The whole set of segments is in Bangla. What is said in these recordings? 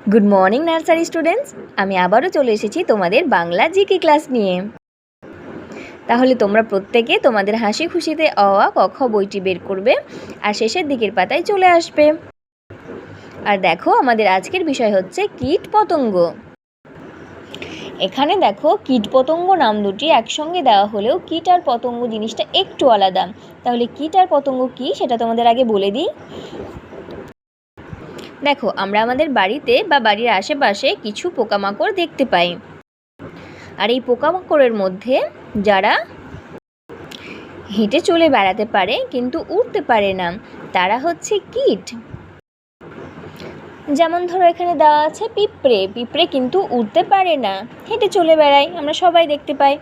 Good morning nursery students. আমি আবারও চলে এসেছি তোমাদের বাংলা জিকে ক্লাস নিয়ে। তাহলে তোমরা প্রত্যেকে তোমাদের হাসি খুশিতে অ আ ক খ বইটি বের করবে আর শেষের দিকের পাতায় চলে আসবে। আর দেখো, আমাদের আজকের বিষয় হচ্ছে কীট পতঙ্গ। এখানে দেখো, কীট পতঙ্গ নাম দুটি একসঙ্গে দেওয়া হলেও কীট আর পতঙ্গ জিনিসটা একটু আলাদা। তাহলে কীট আর পতঙ্গ কী সেটা তোমাদের আগে বলে দিই। দেখো, আমরা আমাদের বাড়িতে বা বাড়ির আশেপাশে কিছু পোকামাকড় দেখতে পাই। আর এই পোকামাকড়ের মধ্যে যারা হেঁটে চলে বেড়াতে পারে কিন্তু উড়তে পারে না, তারা হচ্ছে কীট। যেমন ধরো, এখানে দেওয়া আছে পিঁপড়ে। পিঁপড়ে কিন্তু উড়তে পারে না, হেঁটে চলে বেড়ায়, আমরা সবাই দেখতে পাই।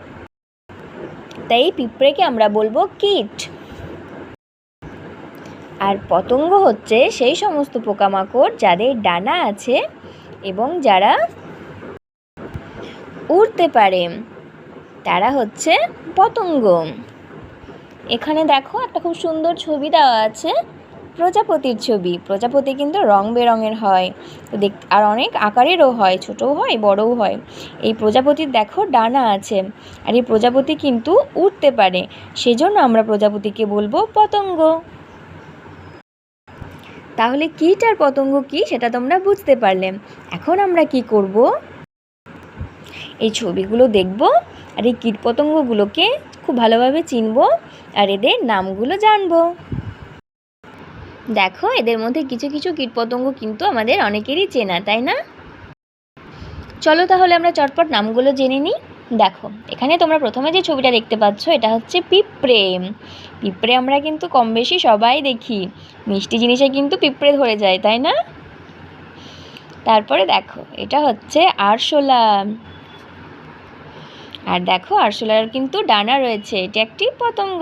তাই পিঁপড়েকে আমরা বলবো কীট। আর পতঙ্গ হচ্ছে সেই সমস্ত পোকামাকড় যাদের ডানা আছে এবং যারা উড়তে পারে, তারা হচ্ছে পতঙ্গ। এখানে দেখো, একটা খুব সুন্দর ছবি দেওয়া আছে, প্রজাপতির ছবি। প্রজাপতি কিন্তু রং বেরঙের হয়, আর অনেক আকারেরও হয়, ছোটও হয় বড়ও হয়। এই প্রজাপতির দেখো ডানা আছে, আর এই প্রজাপতি কিন্তু উড়তে পারে, সেজন্য আমরা প্রজাপতিকে বলবো পতঙ্গ। তাহলে কীট আর পতঙ্গ কী সেটা তোমরা বুঝতে পারলে। এখন আমরা কি করব, এই ছবিগুলো দেখব আর এই কীটপতঙ্গগুলোকে খুব ভালোভাবে চিনব আর এদের নামগুলো জানব। দেখো, এদের মধ্যে কিছু কিছু কীটপতঙ্গ কিন্তু আমাদের অনেকেরই চেনা, তাই না? চলো তাহলে আমরা চটপট নামগুলো জেনে নিই। দেখো, এখানে তোমরা প্রথমে যে ছবিটা দেখতে পাচ্ছ, এটা হচ্ছে পিঁপড়ে। পিঁপড়ে আমরা কিন্তু কম বেশি সবাই দেখি, মিষ্টি জিনিসে কিন্তু পিঁপড়ে ধরে যায়, তাই না? তারপরে দেখো, এটা হচ্ছে আরশোলা। আর দেখো, আরশোলার কিন্তু ডানা রয়েছে, এটা একটি পতঙ্গ।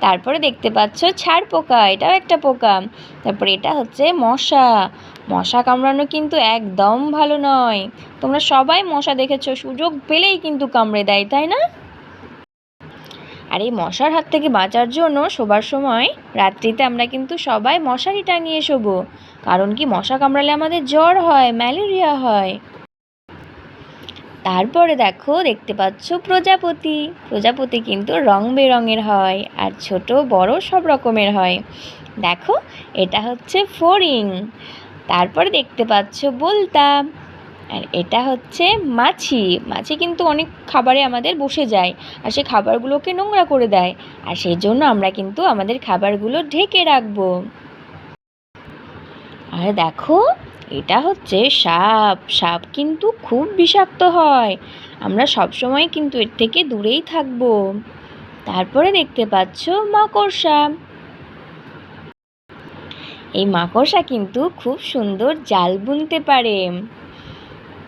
তারপরে দেখতে পাচ্ছ ছাড় পোকা, এটাও একটা পোকা। তারপরে এটা হচ্ছে মশা। মশা কামড়ানো কিন্তু একদম ভালো নয়, তোমরা সবাই মশা দেখেছো, সুযোগ পেলেই কিন্তু কামড়ে দেয়, তাই না? আর এই মশার হাত থেকে বাঁচার জন্য শোবার সময় রাত্রিতে আমরা কিন্তু সবাই মশারি টাঙিয়ে শোবো। কারণ কি, মশা কামড়ালে আমাদের জ্বর হয়, ম্যালেরিয়া হয়। তারপরে দেখো, দেখতে পাচ্ছ প্রজাপতি। প্রজাপতি কিন্তু রং বেরঙের হয়, আর ছোট বড় সব রকমের হয়। দেখো, এটা হচ্ছে ফড়িং। তারপরে দেখতে পাচ্ছ বোলতা। আর এটা হচ্ছে মাছি। মাছি কিন্তু অনেক খাবারে আমাদের বসে যায়, আর সে খাবারগুলোকে নোংরা করে দেয়, আর সেই জন্য আমরা কিন্তু আমাদের খাবারগুলো ঢেকে রাখবো। আর দেখো, এটা হচ্ছে সাপ। সাপ কিন্তু খুব বিষাক্ত হয়, আমরা সবসময় কিন্তু এর থেকে দূরেই থাকবো। তারপরে দেখতে পাচ্ছ মাকড়সা। এই মাকড়সা কিন্তু খুব সুন্দর জাল বুনতে পারে।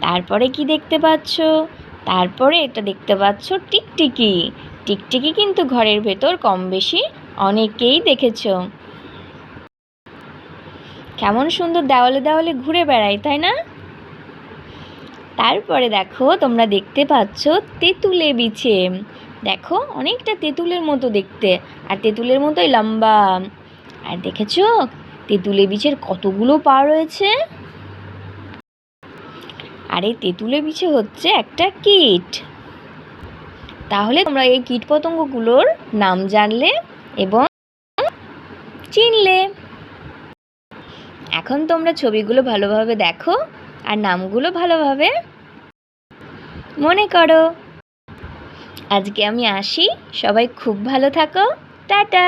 তারপরে কি দেখতে পাচ্ছ, তারপরে এটা দেখতে পাচ্ছ টিকটিকি। টিকটিকি কিন্তু ঘরের ভেতর কম বেশি অনেকেই দেখেছো, কেমন সুন্দর দেওয়ালে দেওয়ালে ঘুরে বেড়ায়, তাই না? তারপরে দেখো, তোমরা দেখতে পাচ্ছ তেঁতুলে বিছে। দেখো, অনেকটা তেঁতুলের মতো দেখতে, আর তেঁতুলের মতোই লম্বা। আর দেখেছো তেঁতুলে বিছের কতগুলো পা রয়েছে। আর এই তেঁতুলে বিছে হচ্ছে একটা কীট। তাহলে তোমরা এই কীটপতঙ্গগুলোর নাম জানলে এবং চিনলে। এখন তোমরা ছবিগুলো ভালোভাবে দেখো আর নামগুলো ভালোভাবে মনে করো। আজকে আমি আসি, সবাই খুব ভালো থাকো, টাটা।